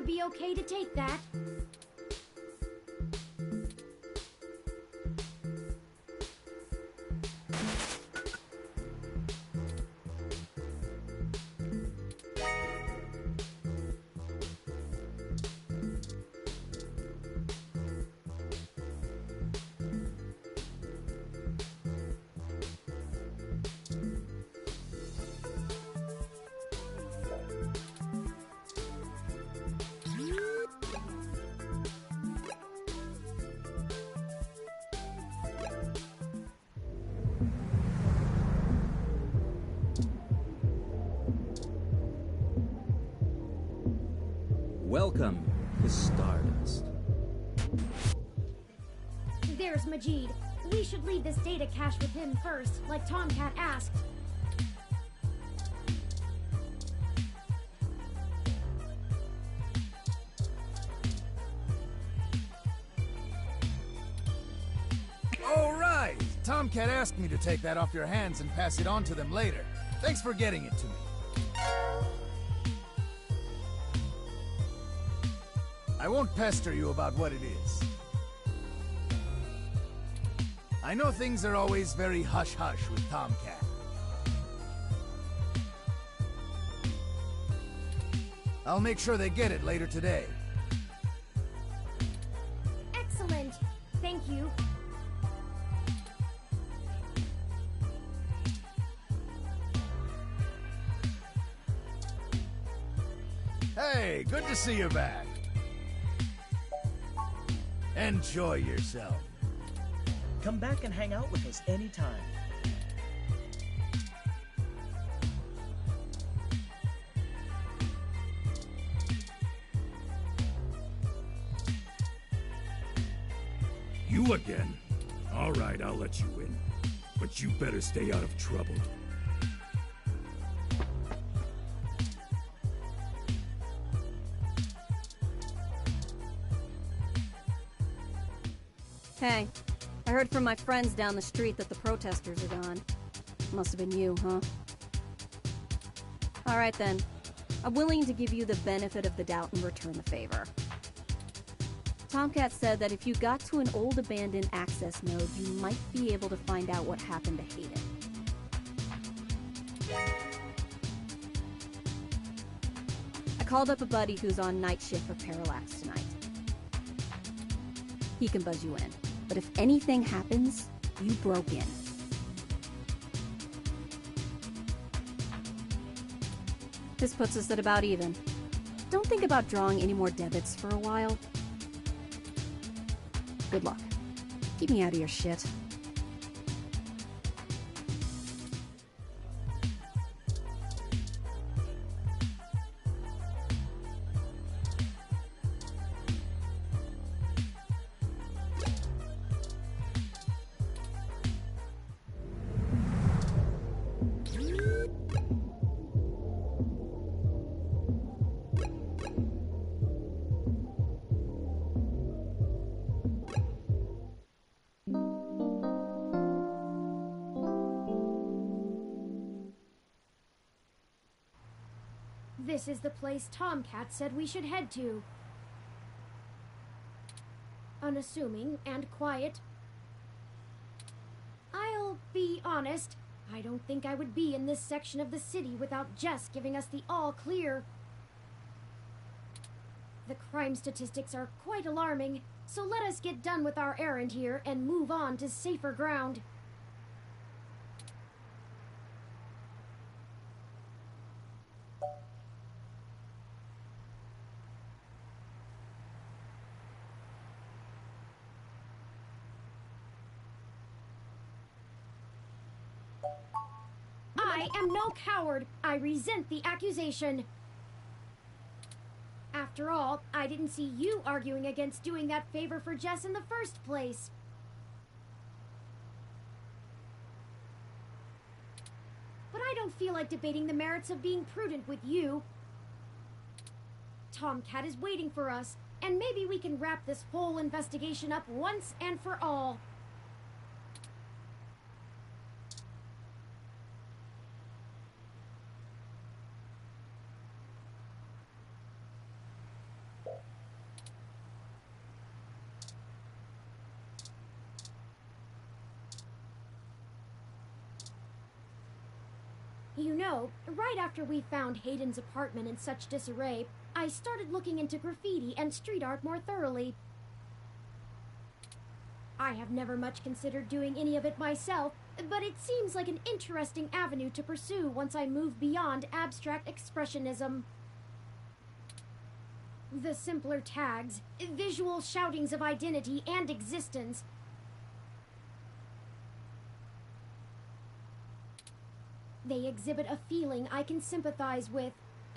would be okay to take that. Welcome to Stardust. There's Majid. We should leave this data cache with him first, like Tomcat asked. All right! Tomcat asked me to take that off your hands and pass it on to them later. Thanks for getting it to me. I won't pester you about what it is. I know things are always very hush-hush with Tomcat. I'll make sure they get it later today. Excellent. Thank you. Hey, good to see you back. Enjoy yourself. Come back and hang out with us anytime. You again? All right, I'll let you in. But you better stay out of trouble. Hey, I heard from my friends down the street that the protesters are gone. Must have been you, huh? Alright then. I'm willing to give you the benefit of the doubt and return the favor. Tomcat said that if you got to an old abandoned access node, you might be able to find out what happened to Hayden. I called up a buddy who's on night shift for Parallax tonight. He can buzz you in. But if anything happens, you broke in. This puts us at about even. Don't think about drawing any more debits for a while. Good luck. Keep me out of your shit. This is the place Tomcat said we should head to. Unassuming and quiet. I'll be honest, I don't think I would be in this section of the city without Jess giving us the all clear. The crime statistics are quite alarming, so let us get done with our errand here and move on to safer ground. I am no coward. I resent the accusation. After all, I didn't see you arguing against doing that favor for Jess in the first place. But I don't feel like debating the merits of being prudent with you. Tomcat is waiting for us, and maybe we can wrap this whole investigation up once and for all. You know, right after we found Hayden's apartment in such disarray, I started looking into graffiti and street art more thoroughly. I have never much considered doing any of it myself, but it seems like an interesting avenue to pursue once I move beyond abstract expressionism. The simpler tags, visual shoutings of identity and existence. They exhibit a feeling I can sympathize with,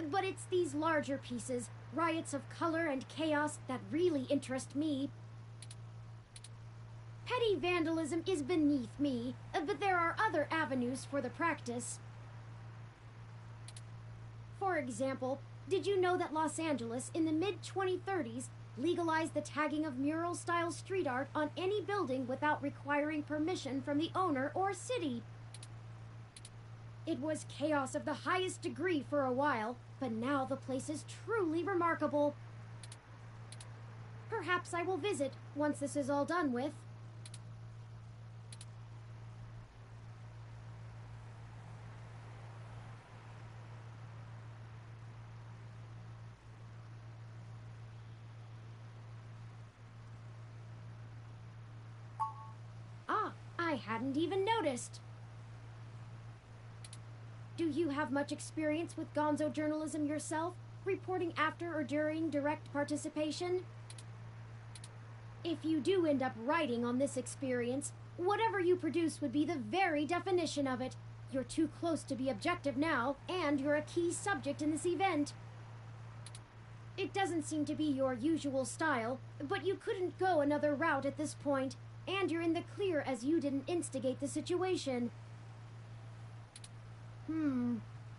but it's these larger pieces, riots of color and chaos, that really interest me. Petty vandalism is beneath me, but there are other avenues for the practice. For example, did you know that Los Angeles in the mid-2030s legalized the tagging of mural-style street art on any building without requiring permission from the owner or city? It was chaos of the highest degree for a while, but now the place is truly remarkable. Perhaps I will visit once this is all done with. I hadn't even noticed. Do you have much experience with gonzo journalism yourself, reporting after or during direct participation? If you do end up writing on this experience, whatever you produce would be the very definition of it. You're too close to be objective now, and you're a key subject in this event. It doesn't seem to be your usual style, but you couldn't go another route at this point. And you're in the clear as you didn't instigate the situation.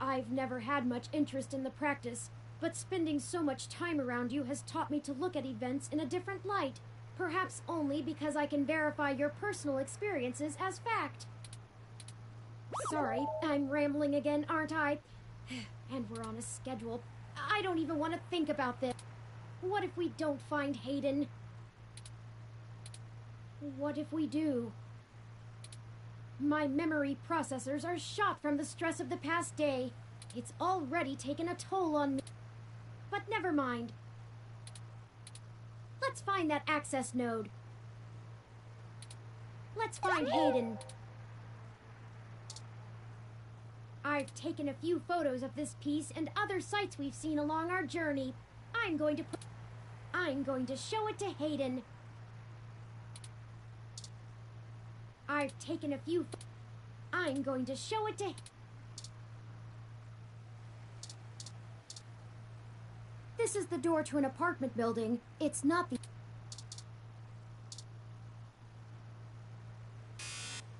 I've never had much interest in the practice, but spending so much time around you has taught me to look at events in a different light, perhaps only because I can verify your personal experiences as fact. Sorry, I'm rambling again, aren't I? And we're on a schedule. I don't even want to think about this. What if we don't find Hayden? What if we do? My memory processors are shot from the stress of the past day. It's already taken a toll on me. But never mind. Let's find that access node. Let's find Hayden. I've taken a few photos of this piece and other sites we've seen along our journey. I'm going to show it to Hayden. I've taken a few. I'm going to show it to. This is the door to an apartment building. It's not the.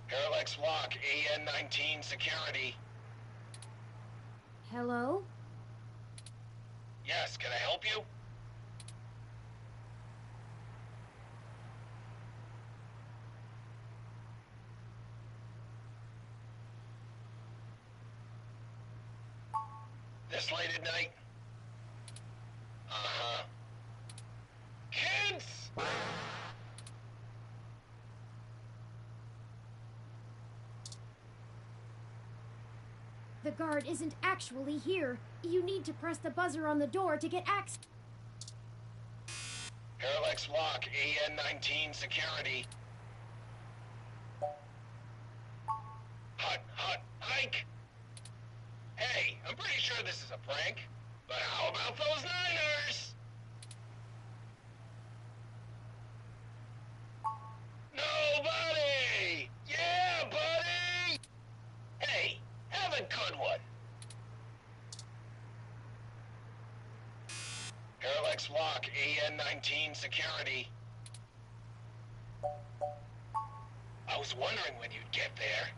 Parallax Walk, AN-19 security. Hello? Yes, can I help you? This late at night? Uh-huh. Kids! The guard isn't actually here. You need to press the buzzer on the door to get access. Parallax Walk, AN-19 security. Hike! Hey, I'm pretty sure this is a prank, but how about those Niners? Nobody! Yeah, buddy! Hey, have a good one. Parallax Walk, AN-19 security. I was wondering when you'd get there.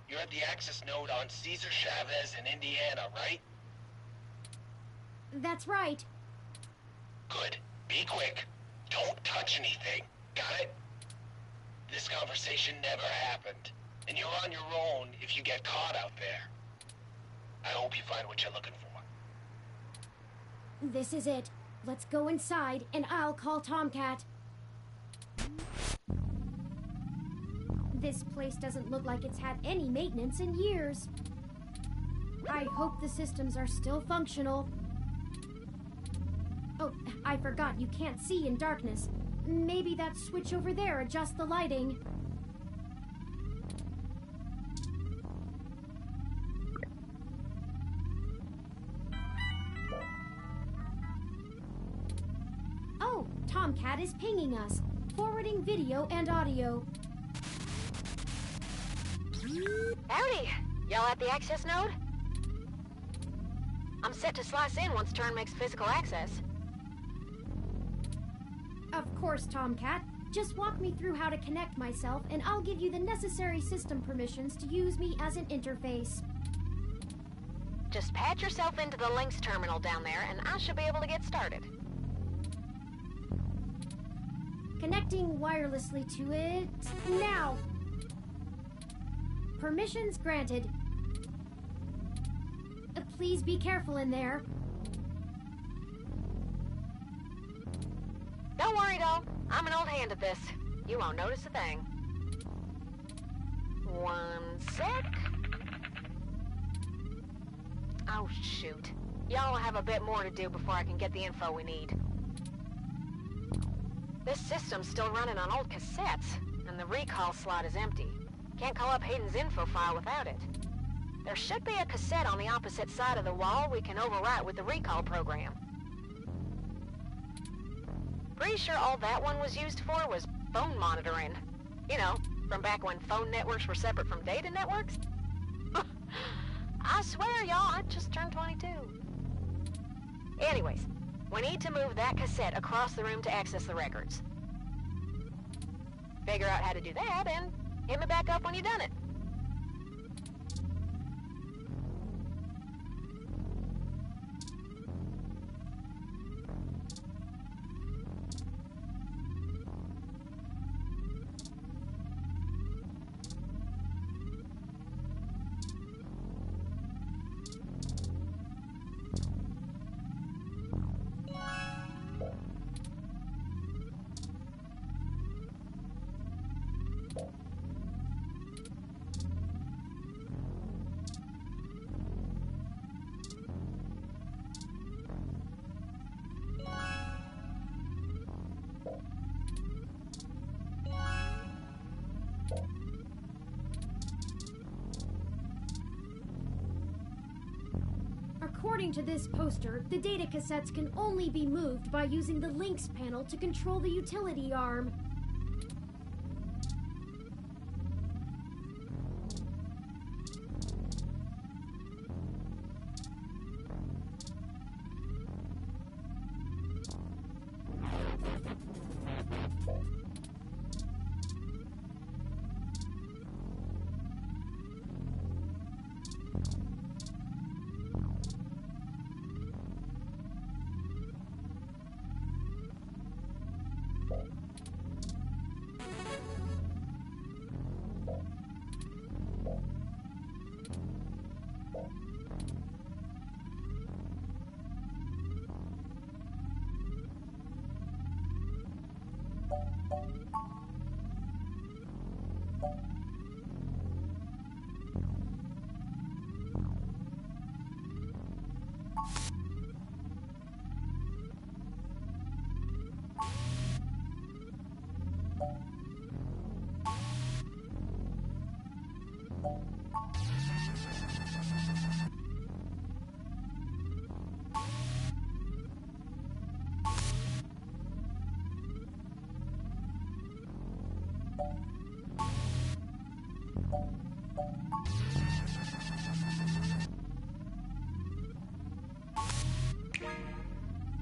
You're at the access node on Cesar Chavez in Indiana, right? That's right. Good. Be quick. Don't touch anything. Got it? This conversation never happened, and you're on your own if you get caught out there. I hope you find what you're looking for. This is it. Let's go inside, and I'll call Tomcat. This place doesn't look like it's had any maintenance in years. I hope the systems are still functional. Oh, I forgot you can't see in darkness. Maybe that switch over there adjusts the lighting. Oh, Tomcat is pinging us, forwarding video and audio. Howdy! Y'all at the access node? I'm set to slice in once Turn makes physical access. Of course, Tomcat. Just walk me through how to connect myself, and I'll give you the necessary system permissions to use me as an interface. Just patch yourself into the Lynx terminal down there, and I should be able to get started. Connecting wirelessly to it now. Permissions granted. Please be careful in there. Don't worry, doll. I'm an old hand at this. You won't notice a thing. One sec. Oh, shoot. Y'all have a bit more to do before I can get the info we need. This system's still running on old cassettes, and the recall slot is empty. Can't call up Hayden's info file without it. There should be a cassette on the opposite side of the wall we can overwrite with the recall program. Pretty sure all that one was used for was phone monitoring. You know, from back when phone networks were separate from data networks. I swear, y'all, I just turned 22. Anyways, we need to move that cassette across the room to access the records. Figure out how to do that, and hit me back up when you've done it. According to this poster, the data cassettes can only be moved by using the Lynx panel to control the utility arm.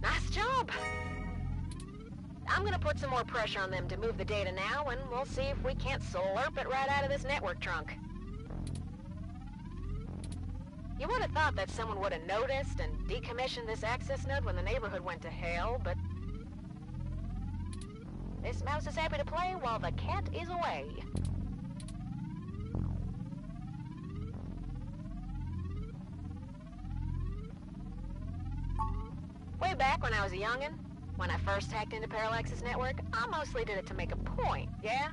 Nice job! I'm gonna put some more pressure on them to move the data now, and we'll see if we can't slurp it right out of this network trunk. You would have thought that someone would have noticed and decommissioned this access node when the neighborhood went to hell, but this mouse is happy to play while the cat is away. Way back when I was a youngin', when I first hacked into Parallax's network, I mostly did it to make a point, yeah?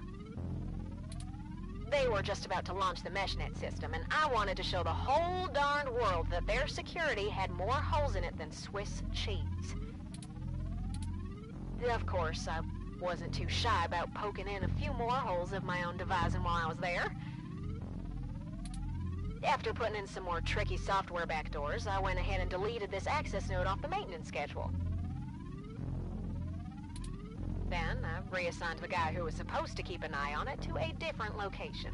they were just about to launch the MeshNet system, and I wanted to show the whole darned world that their security had more holes in it than Swiss cheese. Of course, I wasn't too shy about poking in a few more holes of my own devising while I was there. After putting in some more tricky software backdoors, I went ahead and deleted this access node off the maintenance schedule. Then, I reassigned the guy who was supposed to keep an eye on it to a different location.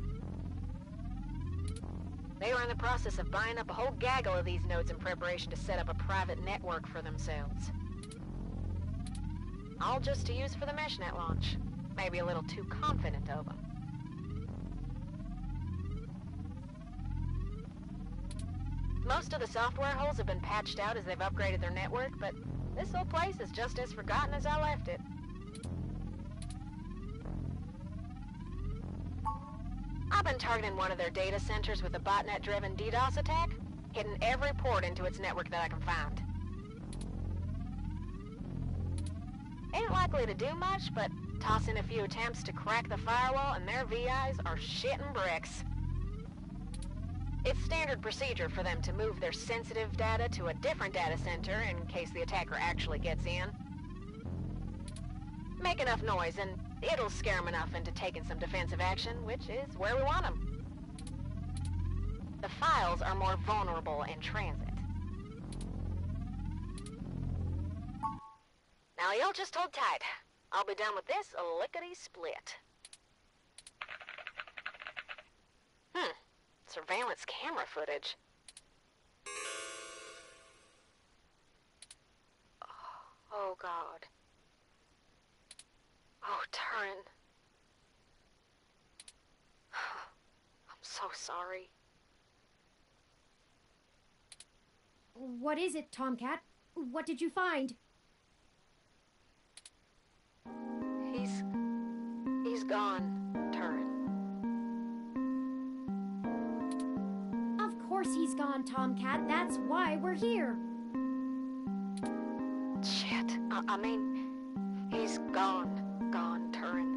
They were in the process of buying up a whole gaggle of these nodes in preparation to set up a private network for themselves. All just to use for the MeshNet launch. Maybe a little too confident of them. Most of the software holes have been patched out as they've upgraded their network, but this whole place is just as forgotten as I left it. I've been targeting one of their data centers with a botnet-driven DDoS attack, hitting every port into its network that I can find. Ain't likely to do much, but toss in a few attempts to crack the firewall and their VIs are shitting bricks. It's standard procedure for them to move their sensitive data to a different data center in case the attacker actually gets in. Make enough noise and it'll scare them enough into taking some defensive action, which is where we want them. The files are more vulnerable in transit. Now you'll just hold tight. I'll be done with this lickety-split. Surveillance camera footage. Oh, God. Oh, Turin. I'm so sorry. What is it, Tomcat? What did you find? He's gone, Turin. Of course he's gone, Tomcat. That's why we're here. Shit. I mean, he's gone, Turin.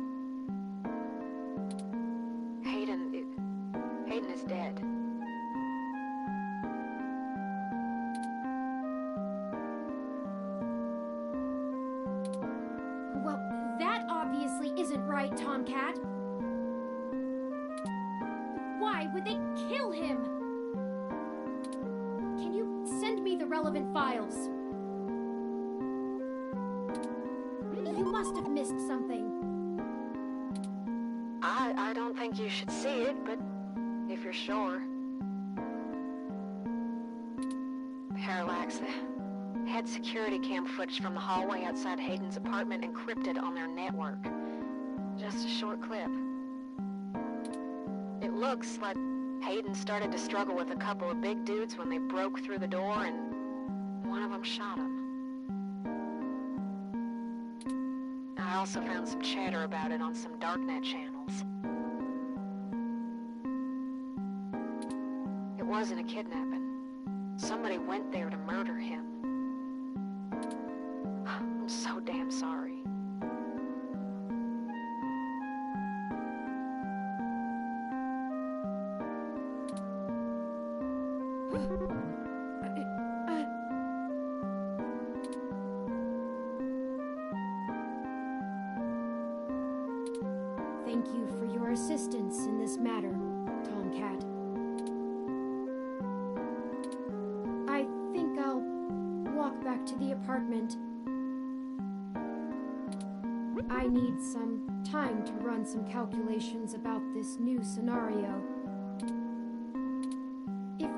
Hayden is dead. Well, that obviously isn't right, Tomcat. Why would they kill him? Can you send me the relevant files? You must have missed something. I don't think you should see it, but if you're sure. Parallax, they had security cam footage from the hallway outside Hayden's apartment encrypted on their network. Just a short clip. It looks like Hayden started to struggle with a couple of big dudes when they broke through the door and one of them shot him. I also found some chatter about it on some darknet channels. It wasn't a kidnapping. Somebody went there to murder him. I'm so damn sorry. Thank you for your assistance in this matter, Tomcat. I think I'll walk back to the apartment. I need some time to run some calculations about this new scenario. If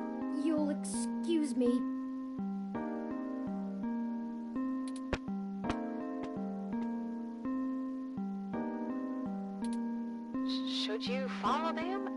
you'll excuse me. Should you follow them?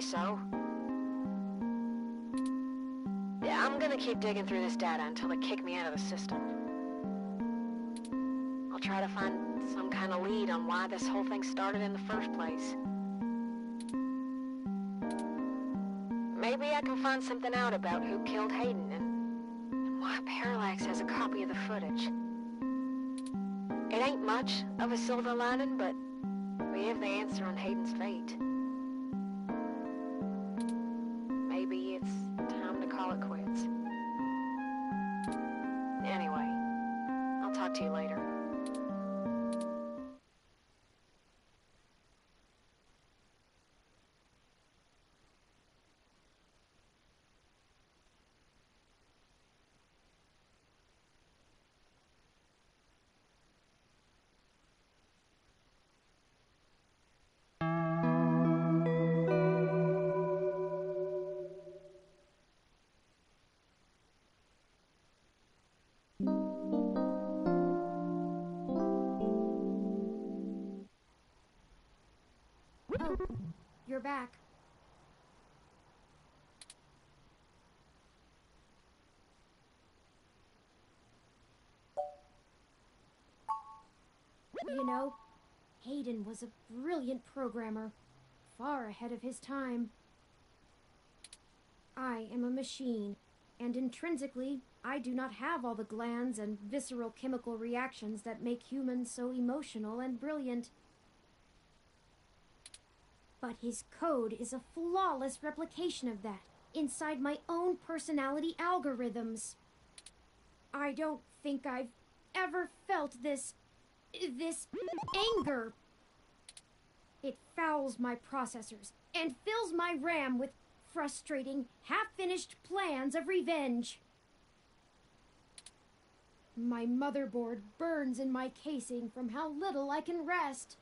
so. Yeah, I'm gonna keep digging through this data until they kick me out of the system. I'll try to find some kind of lead on why this whole thing started in the first place. Maybe I can find something out about who killed Hayden and why Parallax has a copy of the footage. It ain't much of a silver lining, but we have the answer on Hayden's fate. Maybe it's time to call it quits. Anyway, I'll talk to you later. Oh, you're back. You know, Hayden was a brilliant programmer, far ahead of his time. I am a machine, and intrinsically, I do not have all the glands and visceral chemical reactions that make humans so emotional and brilliant. But his code is a flawless replication of that, inside my own personality algorithms. I don't think I've ever felt this anger. It fouls my processors and fills my RAM with frustrating, half-finished plans of revenge. My motherboard burns in my casing from how little I can rest.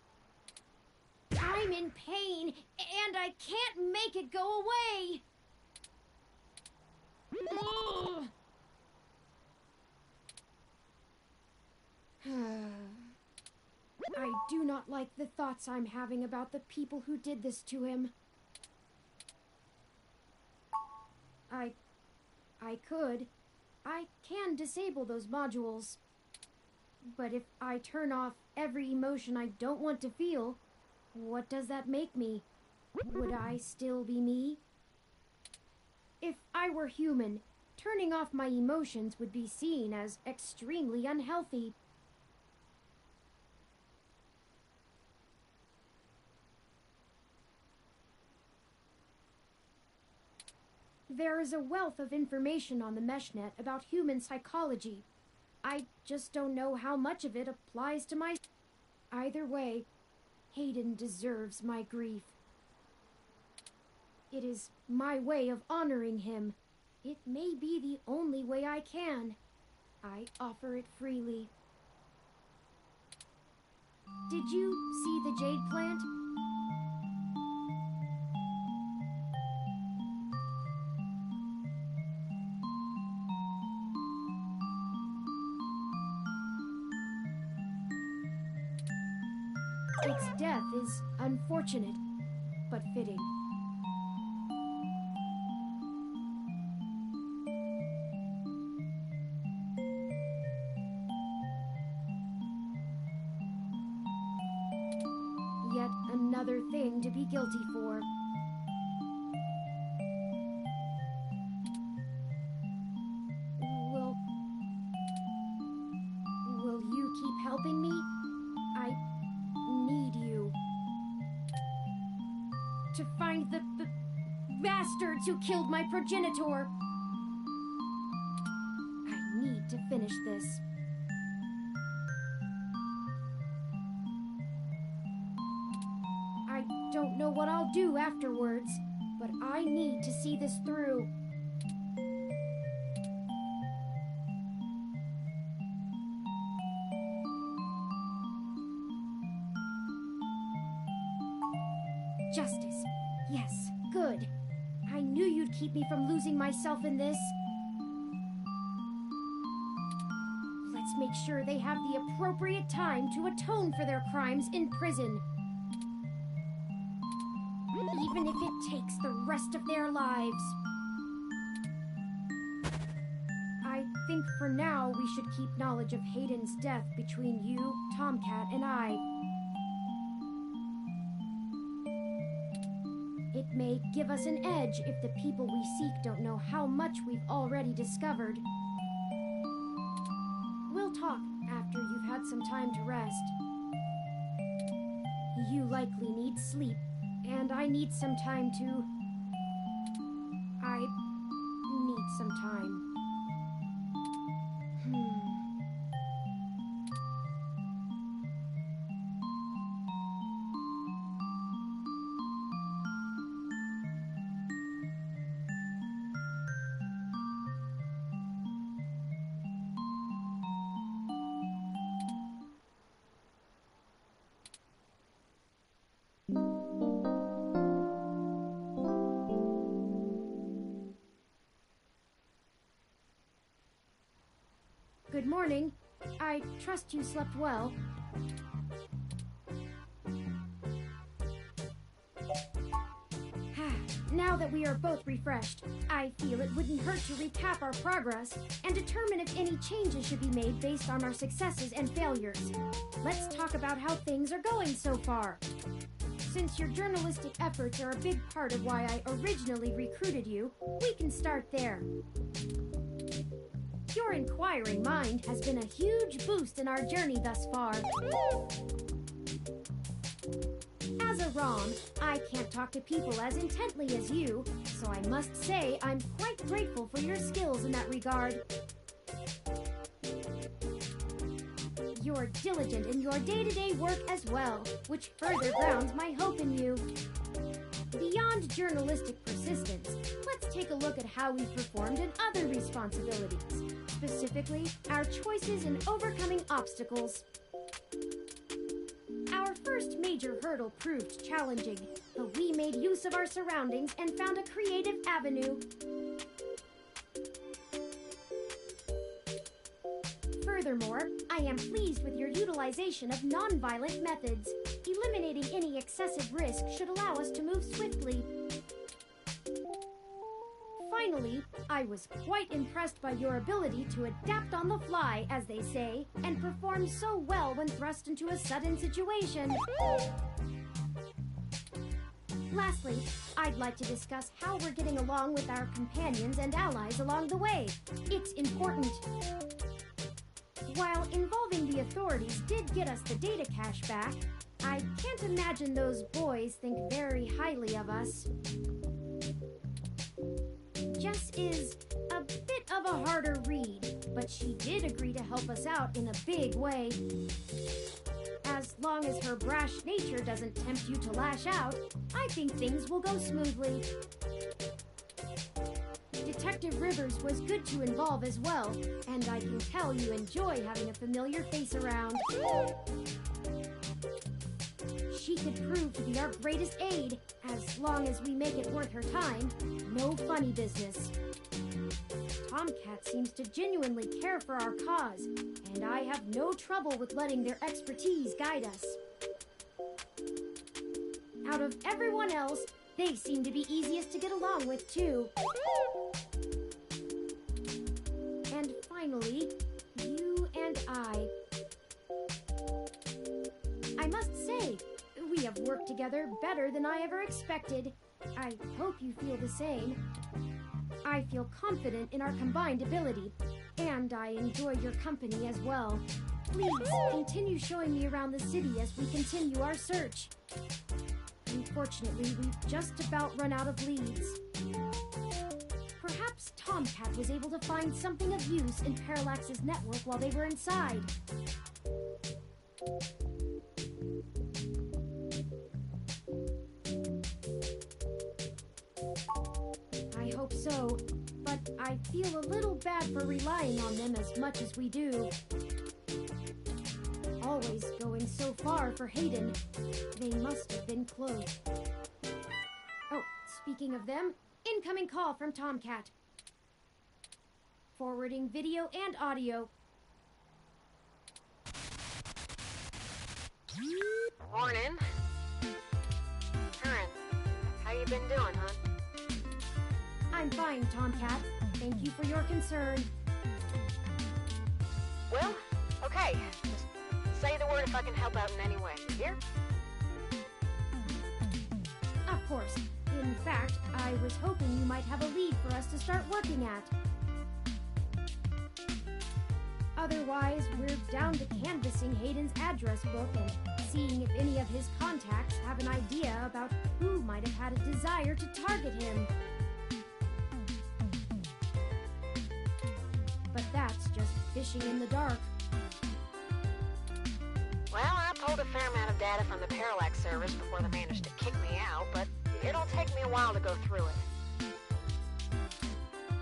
I'm in pain, and I can't make it go away. Ugh. I do not like the thoughts I'm having about the people who did this to him. I can disable those modules. But if I turn off every emotion I don't want to feel, what does that make me? Would I still be me? If I were human, turning off my emotions would be seen as extremely unhealthy. There is a wealth of information on the MeshNet about human psychology. I just don't know how much of it applies to my... Either way, Hayden deserves my grief. It is my way of honoring him. It may be the only way I can. I offer it freely. Did you see the jade plant? Its death is unfortunate, but fitting. Yet another thing to be guilty for. Will you keep helping me? I need you. To find the bastards who killed my progenitor. I need to finish this. I don't know what I'll do afterwards, but I need to see this through. Justice. Yes, good. I knew you'd keep me from losing myself in this. Let's make sure they have the appropriate time to atone for their crimes in prison. Even even if it takes the rest of their lives. I think for now we should keep knowledge of Hayden's death between you, Tomcat, and I. It may give us an edge if the people we seek don't know how much we've already discovered. We'll talk after you've had some time to rest. You likely need sleep, and I need some time to... I need some time. Good morning. I trust you slept well. Now that we are both refreshed, I feel it wouldn't hurt to recap our progress and determine if any changes should be made based on our successes and failures. Let's talk about how things are going so far. Since your journalistic efforts are a big part of why I originally recruited you, we can start there. Your inquiring mind has been a huge boost in our journey thus far. As a ROM, I can't talk to people as intently as you, so I must say I'm quite grateful for your skills in that regard. You're diligent in your day-to-day work as well, which further grounds my hope in you. Beyond journalistic persistence, let's take a look at how we've performed in other responsibilities, specifically our choices in overcoming obstacles. Our first major hurdle proved challenging, but we made use of our surroundings and found a creative avenue. Furthermore, I am pleased with your utilization of non-violent methods. Eliminating any excessive risk should allow us to move swiftly. Finally, I was quite impressed by your ability to adapt on the fly, as they say, and perform so well when thrust into a sudden situation. Lastly, I'd like to discuss how we're getting along with our companions and allies along the way. It's important. While involving the authorities did get us the data cache back, I can't imagine those boys think very highly of us. Jess is a bit of a harder read, but she did agree to help us out in a big way. As long as her brash nature doesn't tempt you to lash out, I think things will go smoothly. Detective Rivers was good to involve as well, and I can tell you enjoy having a familiar face around. She could prove to be our greatest aid, as long as we make it worth her time. No funny business. Tomcat seems to genuinely care for our cause, and I have no trouble with letting their expertise guide us. Out of everyone else, they seem to be easiest to get along with, too. And finally, you and I must say, we have worked together better than I ever expected. I hope you feel the same. I feel confident in our combined ability, and I enjoy your company as well. Please continue showing me around the city as we continue our search. Unfortunately, we've just about run out of leads. Perhaps Tomcat was able to find something of use in Parallax's network while they were inside. I hope so, but I feel a little bad for relying on them as much as we do. Always going so far for Hayden. They must have been close. Oh, speaking of them, incoming call from Tomcat. Forwarding video and audio. Morning. Curran, I've How you been doing, hon? I'm fine, Tomcat. Thank you for your concern. Well, okay. Just say the word if I can help out in any way. You hear? Of course. In fact, I was hoping you might have a lead for us to start working at. Otherwise, we're down to canvassing Hayden's address book and seeing if any of his contacts have an idea about who might have had a desire to target him. But that's just fishing in the dark. Well, I pulled a fair amount of data from the Parallax servers before they managed to kick me out, but it'll take me a while to go through it.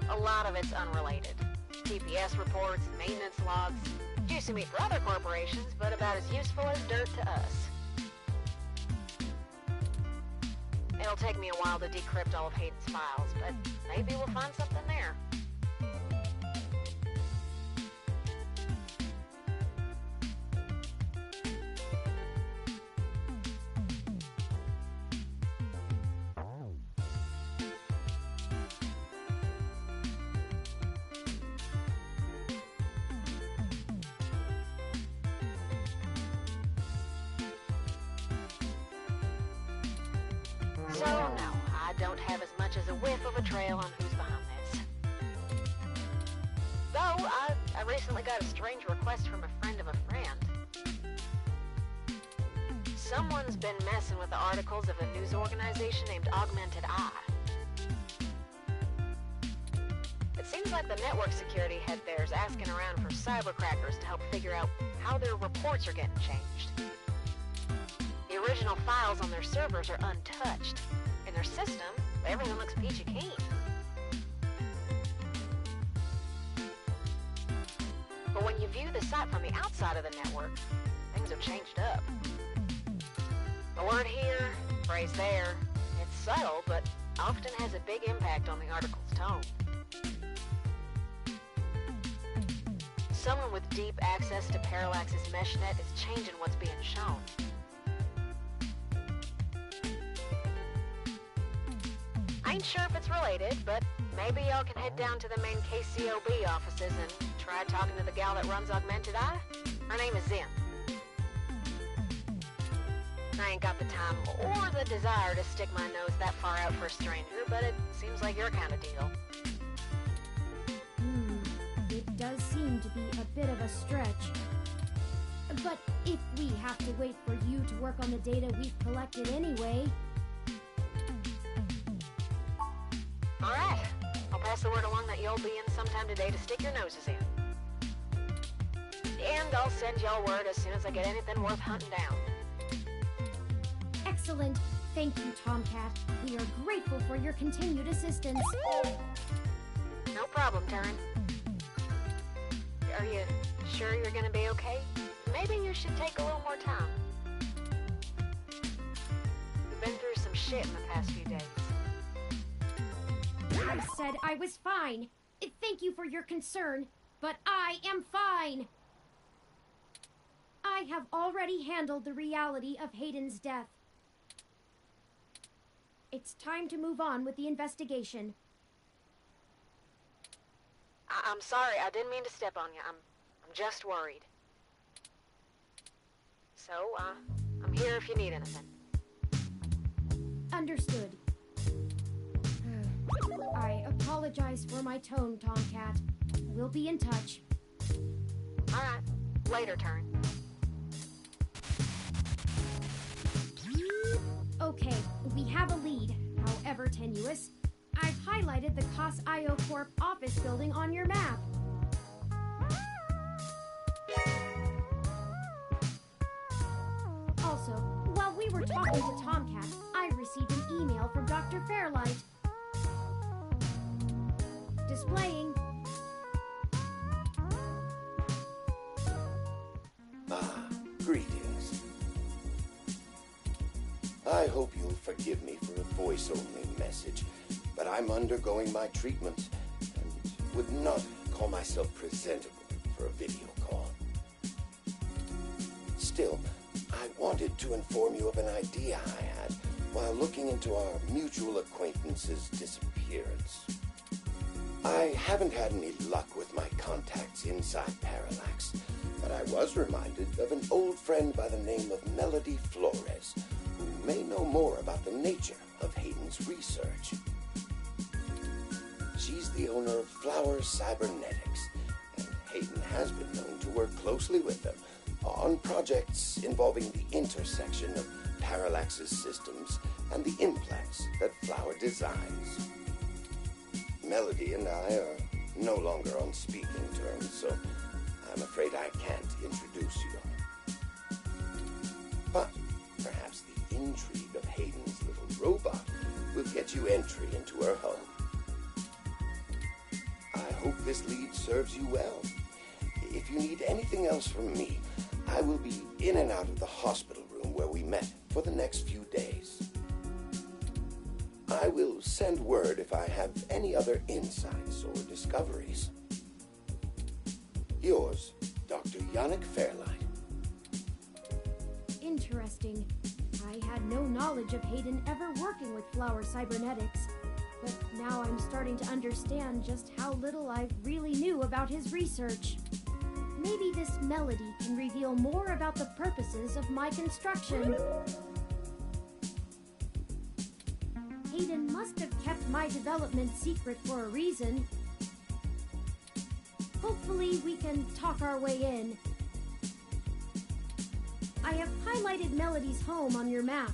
A lot of it's unrelated. TPS reports, maintenance logs. Juicy meat for other corporations, but about as useful as dirt to us. It'll take me a while to decrypt all of Hayden's files, but maybe we'll find something there. So, no, I don't have as much as a whiff of a trail on who's behind this. Though, I recently got a strange request from a friend of a friend. Someone's been messing with the articles of a news organization named Augmented Eye. It seems like the network security head there is asking around for cybercrackers to help figure out how their reports are getting changed. The original files on their servers are untouched. In their system, everything looks peachy keen. But when you view the site from the outside of the network, things have changed up. A word here, phrase there, it's subtle, but often has a big impact on the article's tone. Someone with deep access to Parallax's meshnet is changing what's being shown. I ain't sure if it's related, but maybe y'all can head down to the main KCOB offices and try talking to the gal that runs Augmented Eye. Her name is Zim. I ain't got the time or the desire to stick my nose that far out for a stranger, but it seems like your kind of deal. It does seem to be a bit of a stretch. But if we have to wait for you to work on the data we've collected anyway... Alright, I'll pass the word along that you'll be in sometime today to stick your noses in. And I'll send y'all word as soon as I get anything worth hunting down. Excellent. Thank you, Tomcat. We are grateful for your continued assistance. No problem, Turin. Are you sure you're gonna be okay? Maybe you should take a little more time. We've been through some shit in the past few days. I said I was fine. Thank you for your concern, but I am fine. I have already handled the reality of Hayden's death. It's time to move on with the investigation. I'm sorry, I didn't mean to step on you. I'm just worried. So, I'm here if you need anything. Understood. I apologize for my tone, Tomcat. We'll be in touch. Alright, later, Turin. Okay, we have a lead, however tenuous. I've highlighted the COS IO Corp office building on your map. Also, while we were talking to Tomcat, I received an email from Dr. Fairlight. Displaying. Greetings. I hope you'll forgive me for a voice-only message, but I'm undergoing my treatment and would not call myself presentable for a video call. Still, I wanted to inform you of an idea I had while looking into our mutual acquaintance's disappearance. I haven't had any luck with my contacts inside Parallax, but I was reminded of an old friend by the name of Melody Flores, who may know more about the nature of Hayden's research. She's the owner of Flower Cybernetics, and Hayden has been known to work closely with them on projects involving the intersection of Parallax's systems and the implants that Flower designs. Melody and I are no longer on speaking terms, so I'm afraid I can't introduce you. But perhaps the intrigue of Hayden's little robot will get you entry into her home. I hope this lead serves you well. If you need anything else from me, I will be in and out of the hospital room where we met for the next few days. I will send word if I have any other insights or discoveries. Yours, Dr. Yannick Fairlight. Interesting. I had no knowledge of Hayden ever working with Flower Cybernetics, but now I'm starting to understand just how little I really knew about his research. Maybe this Melody can reveal more about the purposes of my construction. Hayden must have kept my development secret for a reason. Hopefully we can talk our way in. I have highlighted Melody's home on your map.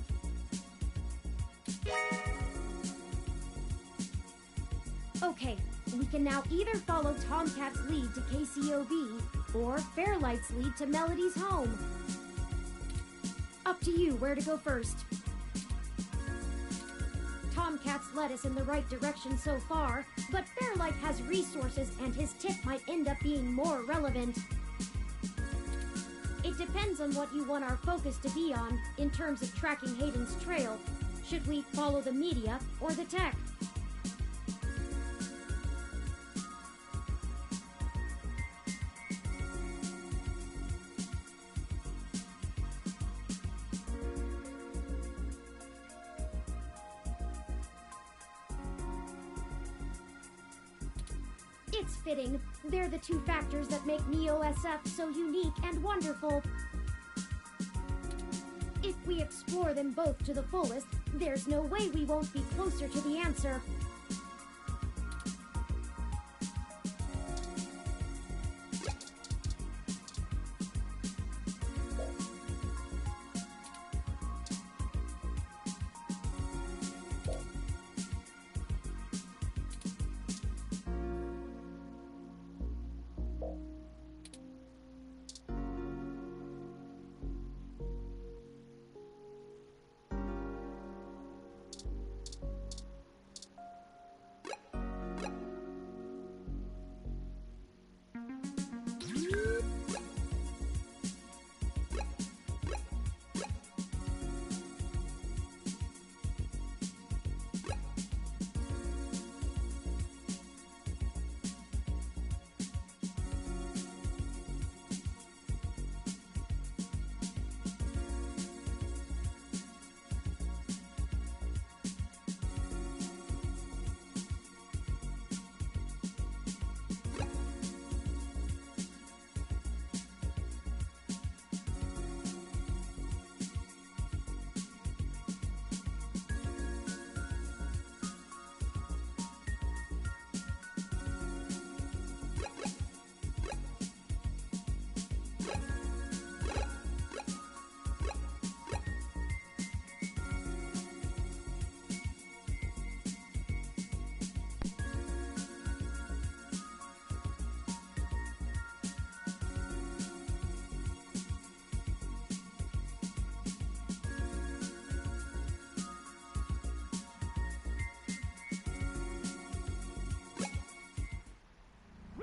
Okay, we can now either follow Tomcat's lead to KCOV, or Fairlight's lead to Melody's home. Up to you where to go first. Tomcat's led us in the right direction so far, but Fairlight has resources and his tip might end up being more relevant. It depends on what you want our focus to be on in terms of tracking Hayden's trail. Should we follow the media or the tech? It's fitting. They're the two factors that make Neo-SF so unique and wonderful. If we explore them both to the fullest, there's no way we won't be closer to the answer.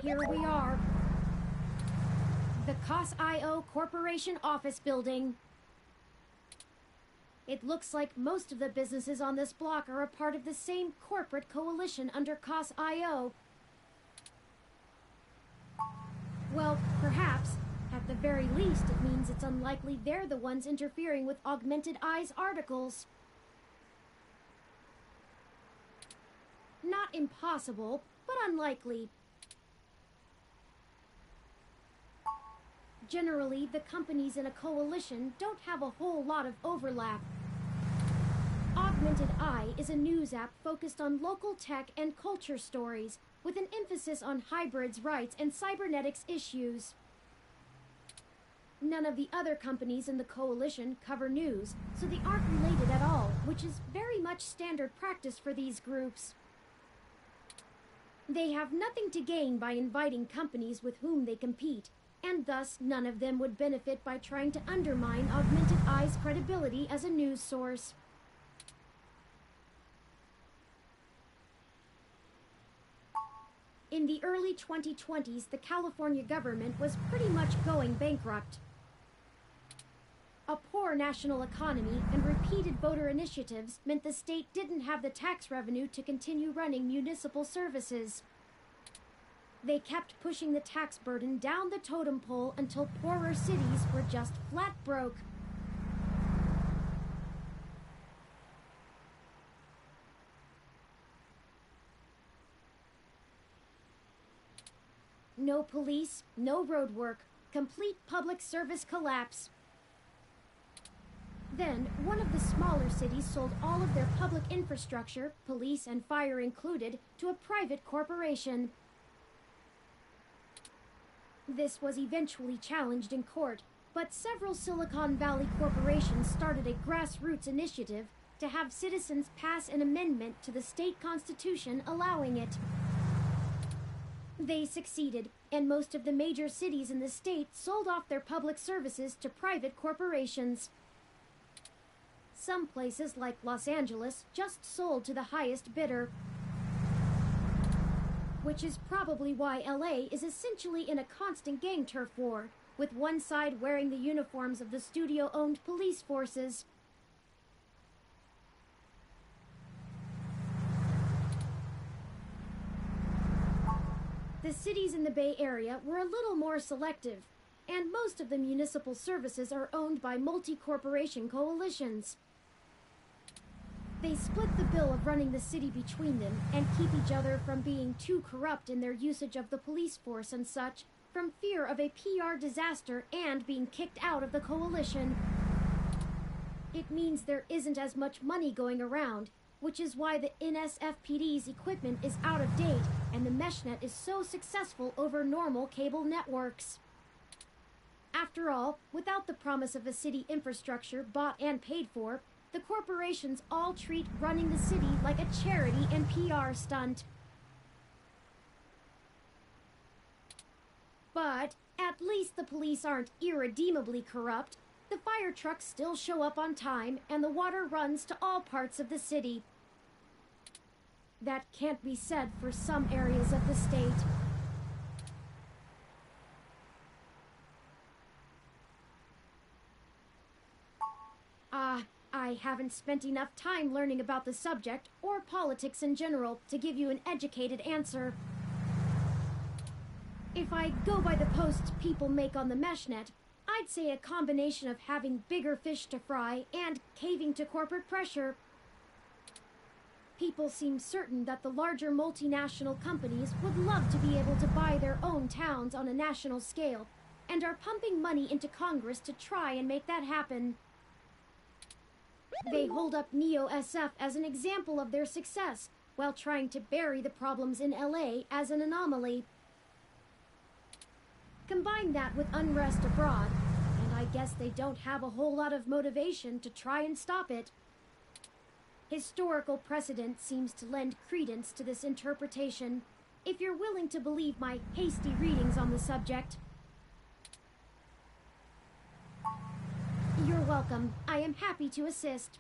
Here we are. The COS.io Corporation office building. It looks like most of the businesses on this block are a part of the same corporate coalition under COS.io. Well, perhaps. At the very least, it means it's unlikely they're the ones interfering with Augmented Eye's articles. Not impossible, but unlikely. Generally, the companies in a coalition don't have a whole lot of overlap. Augmented Eye is a news app focused on local tech and culture stories, with an emphasis on hybrids' rights and cybernetics issues. None of the other companies in the coalition cover news, so they aren't related at all, which is very much standard practice for these groups. They have nothing to gain by inviting companies with whom they compete, and thus none of them would benefit by trying to undermine Augmented Eye's credibility as a news source. In the early 2020s, the California government was pretty much going bankrupt. A poor national economy and repeated voter initiatives meant the state didn't have the tax revenue to continue running municipal services. They kept pushing the tax burden down the totem pole until poorer cities were just flat broke. No police, no road work, complete public service collapse. Then, one of the smaller cities sold all of their public infrastructure, police and fire included, to a private corporation. This was eventually challenged in court, but several Silicon Valley corporations started a grassroots initiative to have citizens pass an amendment to the state constitution allowing it. They succeeded, and most of the major cities in the state sold off their public services to private corporations. Some places, like Los Angeles, just sold to the highest bidder. Which is probably why LA is essentially in a constant gang turf war, with one side wearing the uniforms of the studio-owned police forces. The cities in the Bay Area were a little more selective, and most of the municipal services are owned by multi-corporation coalitions. They split the bill of running the city between them and keep each other from being too corrupt in their usage of the police force and such, from fear of a PR disaster and being kicked out of the coalition. It means there isn't as much money going around, which is why the NSFPD's equipment is out of date and the MeshNet is so successful over normal cable networks. After all, without the promise of a city infrastructure bought and paid for, the corporations all treat running the city like a charity and PR stunt. But at least the police aren't irredeemably corrupt. The fire trucks still show up on time, and the water runs to all parts of the city. That can't be said for some areas of the state. I haven't spent enough time learning about the subject, or politics in general, to give you an educated answer. If I go by the posts people make on the MeshNet, I'd say a combination of having bigger fish to fry and caving to corporate pressure. People seem certain that the larger multinational companies would love to be able to buy their own towns on a national scale, and are pumping money into Congress to try and make that happen. They hold up Neo-SF as an example of their success, while trying to bury the problems in LA as an anomaly. Combine that with unrest abroad, and I guess they don't have a whole lot of motivation to try and stop it. Historical precedent seems to lend credence to this interpretation, if you're willing to believe my hasty readings on the subject. You're welcome. I am happy to assist.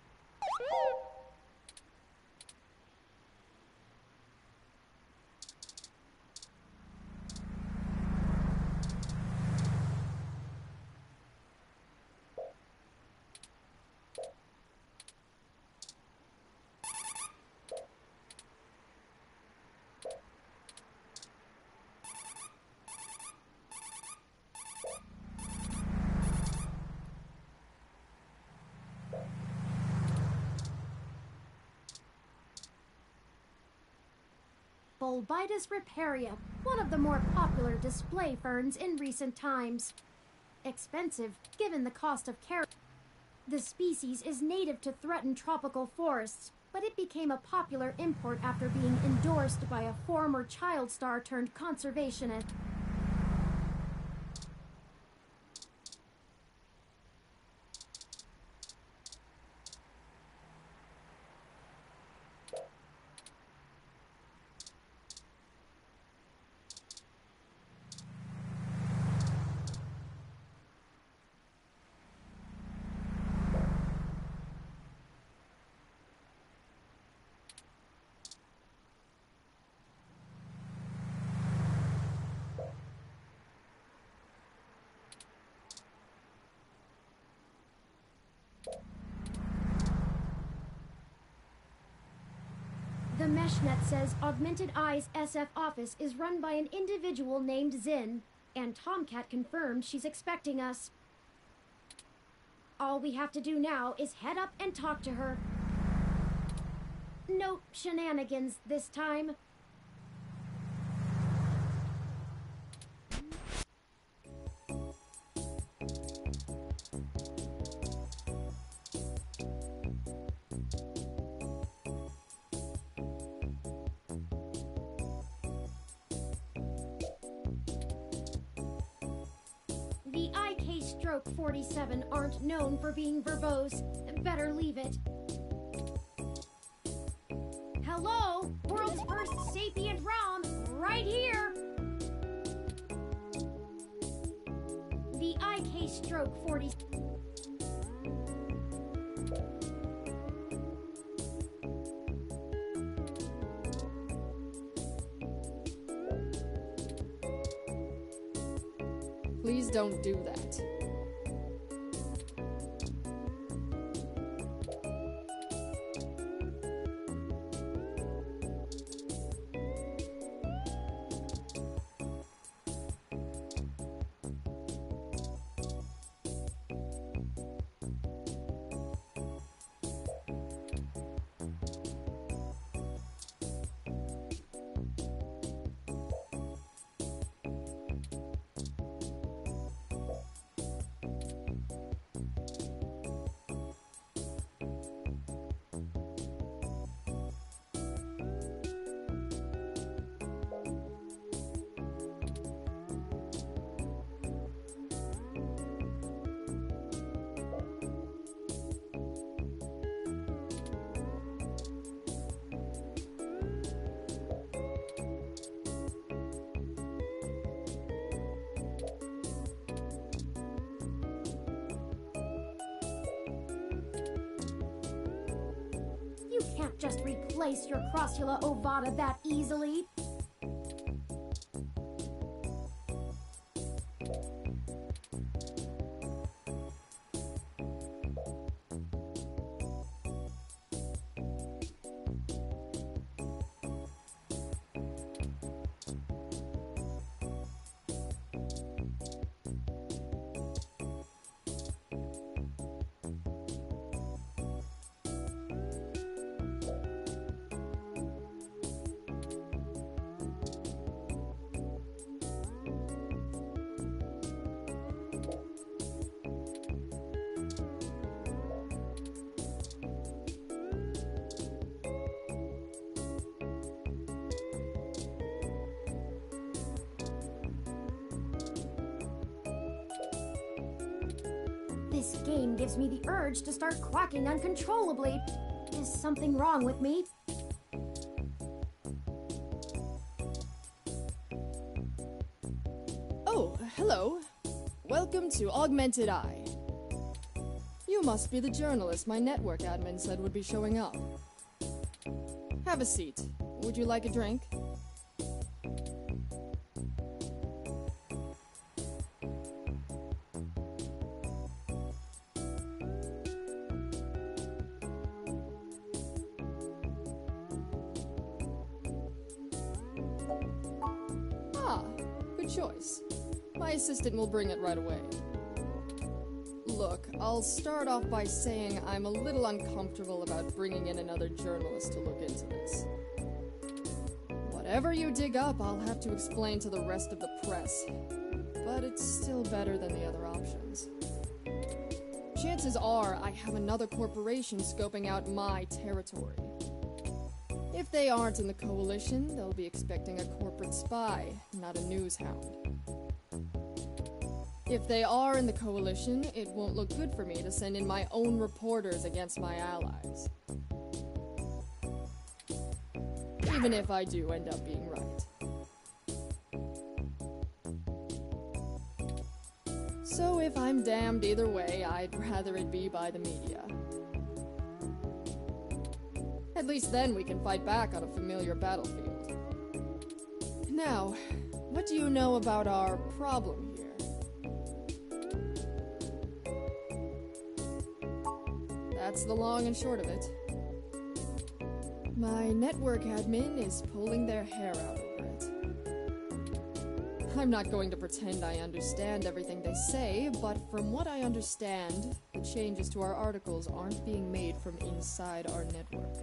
Bolbitis riparia, one of the more popular display ferns in recent times. Expensive, given the cost of care. The species is native to threatened tropical forests, but it became a popular import after being endorsed by a former child star turned conservationist. The MeshNet says Augmented Eye's SF office is run by an individual named Zin, and Tomcat confirmed she's expecting us. All we have to do now is head up and talk to her. No shenanigans this time. The IK-47 aren't known for being verbose. Better leave it. Hello? World's first sapient ROM, right here! The IK-40... Please don't do that. You can't just replace your Crossula ovata that easily. This game gives me the urge to start quacking uncontrollably. Is something wrong with me? Oh, hello. Welcome to Augmented Eye. You must be the journalist my network admin said would be showing up. Have a seat. Would you like a drink? Ah, good choice. My assistant will bring it right away. Look, I'll start off by saying I'm a little uncomfortable about bringing in another journalist to look into this. Whatever you dig up, I'll have to explain to the rest of the press. But it's still better than the other options. Chances are I have another corporation scoping out my territory. If they aren't in the Coalition, they'll be expecting a corporate spy, not a news hound. If they are in the Coalition, it won't look good for me to send in my own reporters against my allies. Even if I do end up being right. So if I'm damned either way, I'd rather it be by the media. At least then we can fight back on a familiar battlefield. Now, what do you know about our problem here? That's the long and short of it. My network admin is pulling their hair out over it. I'm not going to pretend I understand everything they say, but from what I understand, the changes to our articles aren't being made from inside our network.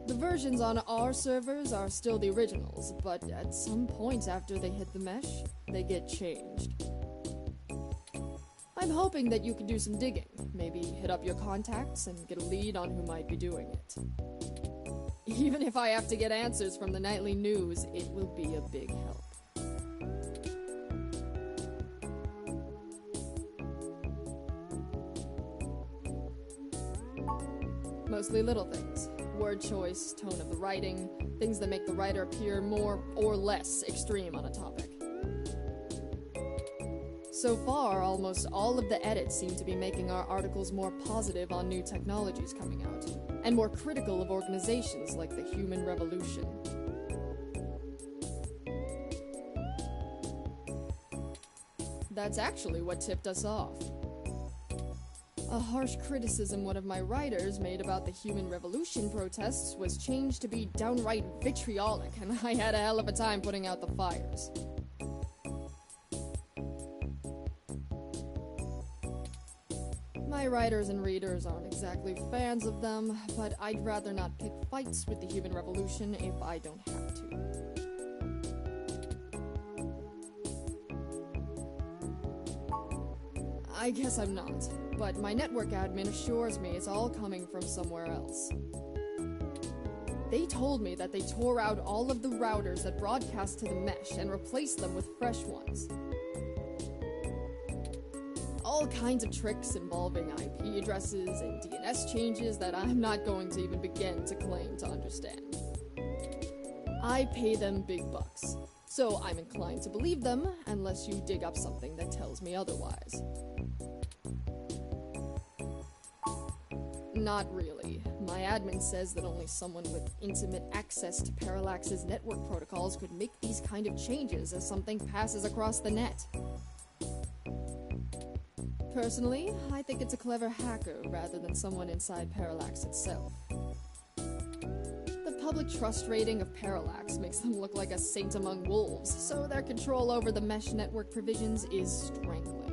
The versions on our servers are still the originals, but at some point after they hit the mesh, they get changed. I'm hoping that you can do some digging, maybe hit up your contacts and get a lead on who might be doing it. Even if I have to get answers from the nightly news, it will be a big help. Mostly little things. Word choice, tone of the writing, things that make the writer appear more or less extreme on a topic. So far, almost all of the edits seem to be making our articles more positive on new technologies coming out, and more critical of organizations like the Human Revolution. That's actually what tipped us off. A harsh criticism one of my writers made about the Human Revolution protests was changed to be downright vitriolic, and I had a hell of a time putting out the fires. My writers and readers aren't exactly fans of them, but I'd rather not pick fights with the Human Revolution if I don't have to. I guess I'm not, but my network admin assures me it's all coming from somewhere else. They told me that they tore out all of the routers that broadcast to the mesh and replaced them with fresh ones. All kinds of tricks involving IP addresses and DNS changes that I'm not going to even begin to claim to understand. I pay them big bucks, so I'm inclined to believe them unless you dig up something that tells me otherwise. Not really. My admin says that only someone with intimate access to Parallax's network protocols could make these kind of changes as something passes across the net. Personally, I think it's a clever hacker rather than someone inside Parallax itself. The public trust rating of Parallax makes them look like a saint among wolves, so their control over the mesh network provisions is strangling.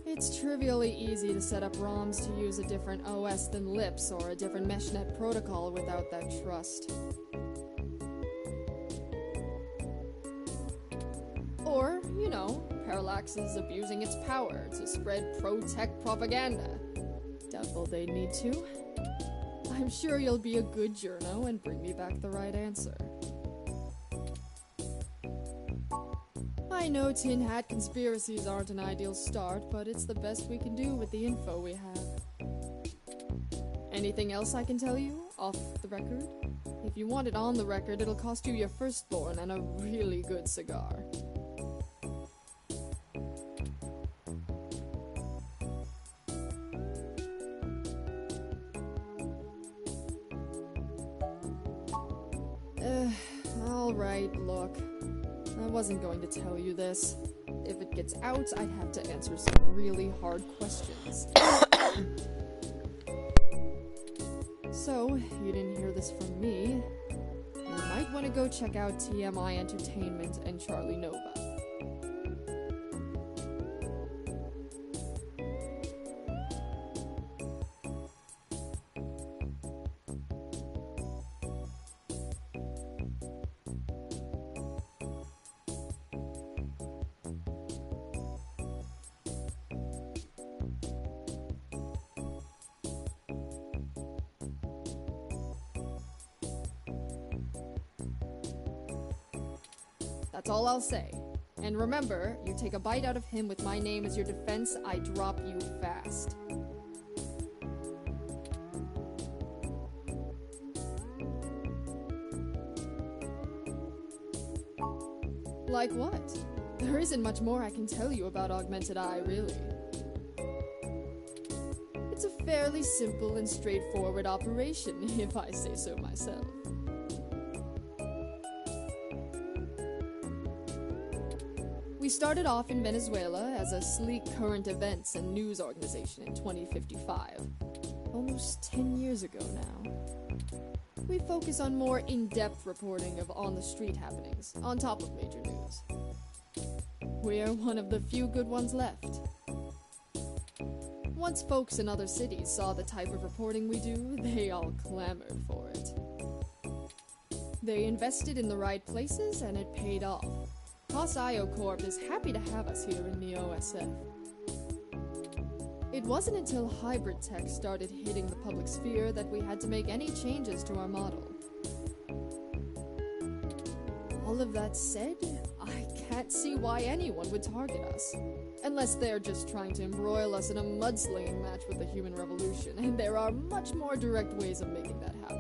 It's trivially easy to set up ROMs to use a different OS than LIPS or a different meshnet protocol without that trust. Or, you know, Parallax is abusing its power to spread pro-tech propaganda. Doubtful they'd need to. I'm sure you'll be a good journo and bring me back the right answer. I know tin hat conspiracies aren't an ideal start, but it's the best we can do with the info we have. Anything else I can tell you, off the record? If you want it on the record, it'll cost you your firstborn and a really good cigar. Alright, look. I wasn't going to tell you this. If it gets out, I'd have to answer some really hard questions. So, you didn't hear this from me. You might want to go check out TMI Entertainment and Charlie Nova. That's all I'll say. And remember, you take a bite out of him with my name as your defense, I drop you fast. Like what? There isn't much more I can tell you about Augmented Eye, really. It's a fairly simple and straightforward operation, if I say so myself. We started off in Venezuela as a sleek current events and news organization in 2055. Almost 10 years ago now. We focus on more in-depth reporting of on-the-street happenings, on top of major news. We're one of the few good ones left. Once folks in other cities saw the type of reporting we do, they all clamored for it. They invested in the right places, and it paid off. COS-IO Corp is happy to have us here in the OSF. It wasn't until hybrid tech started hitting the public sphere that we had to make any changes to our model. All of that said, I can't see why anyone would target us. Unless they're just trying to embroil us in a mudslinging match with the human revolution, and there are much more direct ways of making that happen.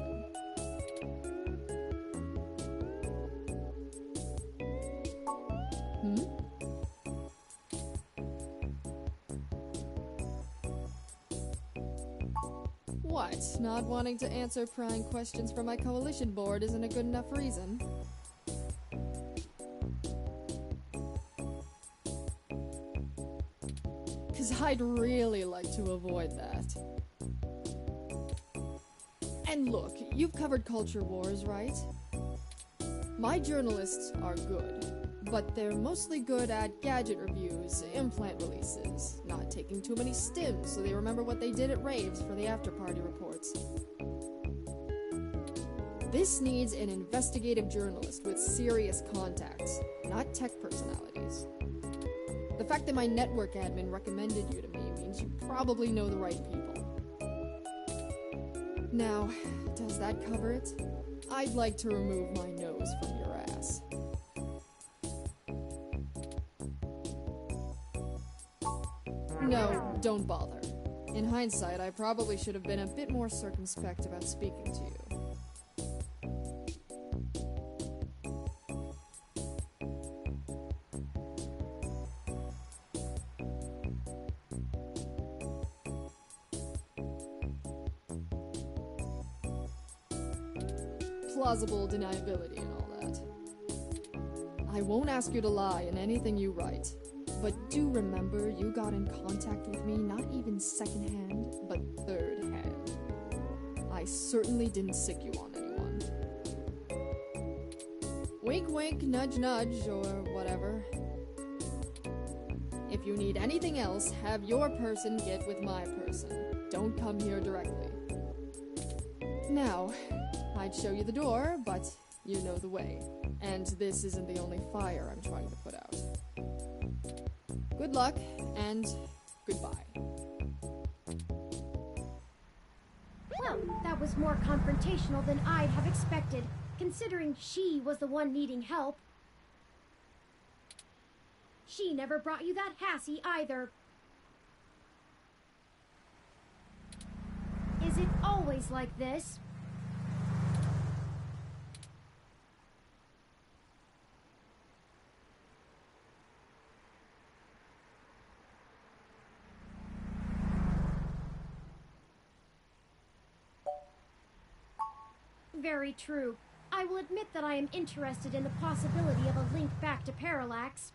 What? Not wanting to answer prying questions from my coalition board isn't a good enough reason? Because I'd really like to avoid that. And look, you've covered culture wars, right? My journalists are good, but they're mostly good at gadget reviews, implant releases, not taking too many stims so they remember what they did at raves for the after-party reports. This needs an investigative journalist with serious contacts, not tech personalities. The fact that my network admin recommended you to me means you probably know the right people. Now, does that cover it? I'd like to remove my nose from your ass. No, don't bother. In hindsight, I probably should have been a bit more circumspect about speaking to you. Plausible deniability and all that. I won't ask you to lie in anything you write, but do remember you got in contact with me not even second-hand, but third-hand. I certainly didn't sick you on anyone. Wink wink, nudge nudge, or whatever. If you need anything else, have your person get with my person. Don't come here directly. Now, I'd show you the door, but you know the way. And this isn't the only fire I'm trying to put out. Good luck, and goodbye. Well, that was more confrontational than I'd have expected, considering she was the one needing help. She never brought you that Hassie either. Is it always like this? Very true. I will admit that I am interested in the possibility of a link back to Parallax.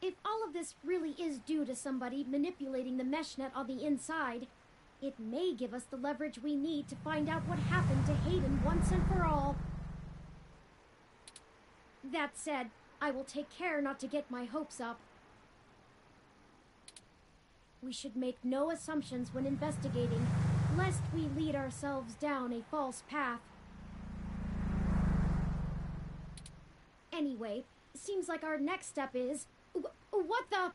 If all of this really is due to somebody manipulating the meshnet on the inside, it may give us the leverage we need to find out what happened to Hayden once and for all. That said, I will take care not to get my hopes up. We should make no assumptions when investigating, lest we lead ourselves down a false path. Anyway, seems like our next step is... What the...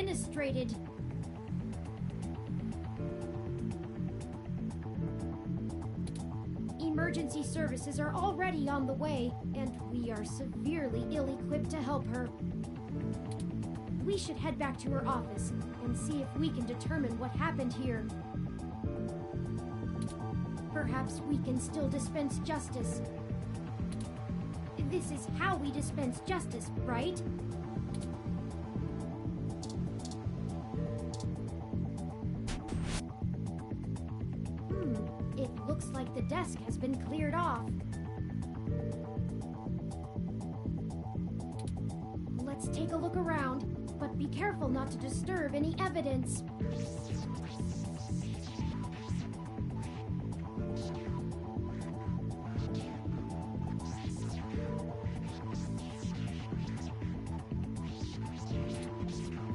defenestrated. Emergency services are already on the way, and we are severely ill-equipped to help her. We should head back to her office and see if we can determine what happened here. Perhaps we can still dispense justice. This is how we dispense justice, right? It looks like the desk has been cleared off. Let's take a look around, but be careful not to disturb any evidence.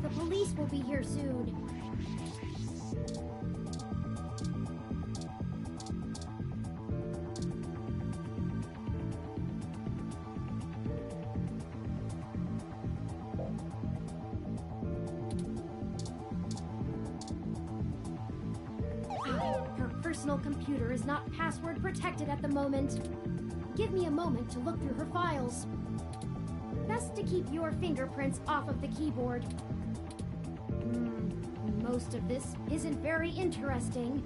The police will be here soon. Her personal computer is not password protected at the moment. Give me a moment to look through her files. Best to keep your fingerprints off of the keyboard. Most of this isn't very interesting.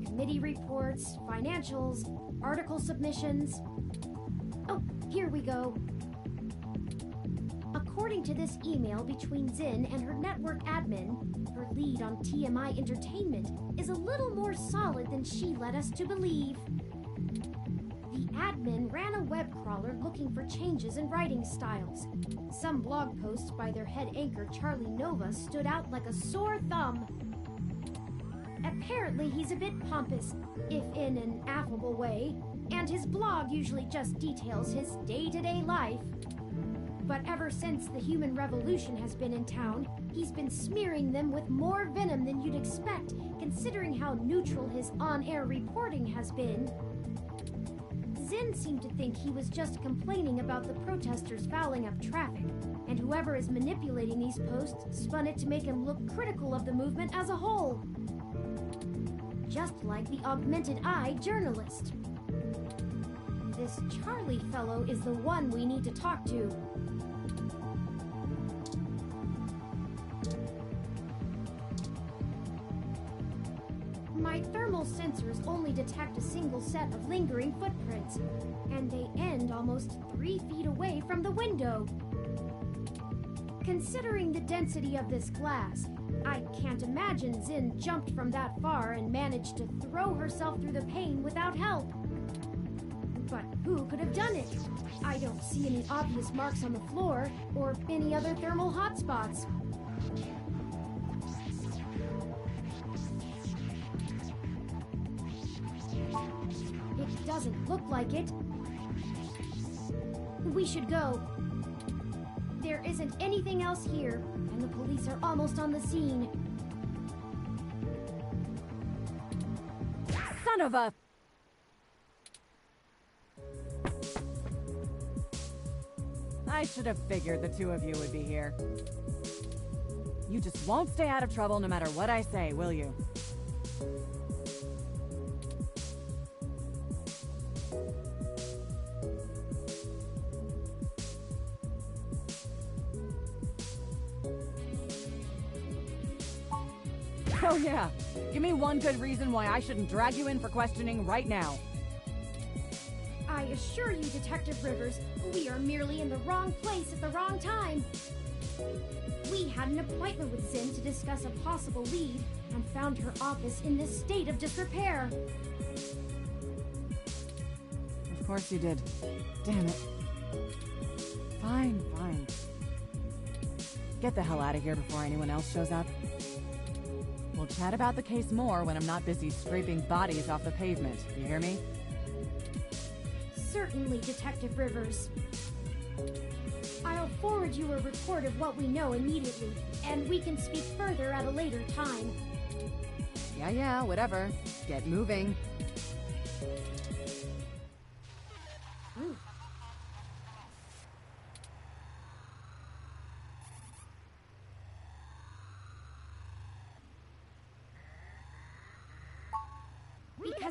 Committee reports, financials, article submissions. Oh, here we go. According to this email between Zin and her network admin, her lead on TMI Entertainment is a little more solid than she led us to believe. The admin ran a web crawler looking for changes in writing styles. Some blog posts by their head anchor Charlie Nova stood out like a sore thumb. Apparently he's a bit pompous, if in an affable way, and his blog usually just details his day-to-day life. But ever since the human revolution has been in town, he's been smearing them with more venom than you'd expect, considering how neutral his on-air reporting has been. Zin seemed to think he was just complaining about the protesters fouling up traffic, and whoever is manipulating these posts spun it to make him look critical of the movement as a whole. Just like the Augmented Eye journalist. This Charlie fellow is the one we need to talk to. My thermal sensors only detect a single set of lingering footprints, and they end almost 3 feet away from the window. Considering the density of this glass, I can't imagine Zin jumped from that far and managed to throw herself through the pane without help. But who could have done it? I don't see any obvious marks on the floor or any other thermal hotspots. It doesn't look like it. We should go. There isn't anything else here, and the police are almost on the scene. Son of a... I should have figured the two of you would be here. You just won't stay out of trouble no matter what I say, will you? Oh yeah, give me one good reason why I shouldn't drag you in for questioning right now. I assure you, Detective Rivers, we are merely in the wrong place at the wrong time. We had an appointment with Zin to discuss a possible lead, and found her office in this state of disrepair. Of course you did. Damn it. Fine, fine. Get the hell out of here before anyone else shows up. We'll chat about the case more when I'm not busy scraping bodies off the pavement. You hear me? Certainly, Detective Rivers. I'll forward you a report of what we know immediately, and we can speak further at a later time. Yeah, whatever. Get moving.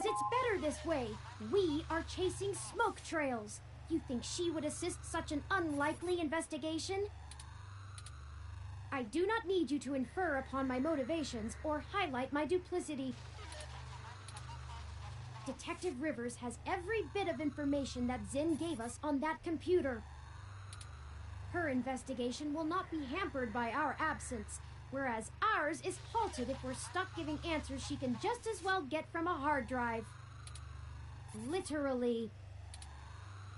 Because it's better this way. We are chasing smoke trails. You think she would assist such an unlikely investigation? I do not need you to infer upon my motivations or highlight my duplicity. Detective Rivers has every bit of information that Zinn gave us on that computer. Her investigation will not be hampered by our absence, whereas ours is halted if we're stuck giving answers she can just as well get from a hard drive. Literally.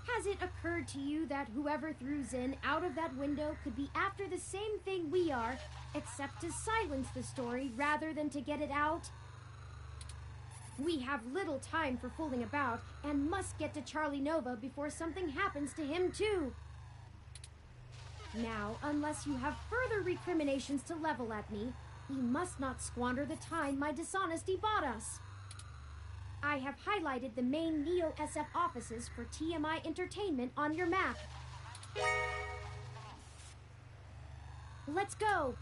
Has it occurred to you that whoever threw Zinn out of that window could be after the same thing we are, except to silence the story rather than to get it out? We have little time for fooling about and must get to Charlie Nova before something happens to him too. Now, unless you have further recriminations to level at me, we must not squander the time my dishonesty bought us. I have highlighted the main Neo-SF offices for TMI Entertainment on your map. Let's go!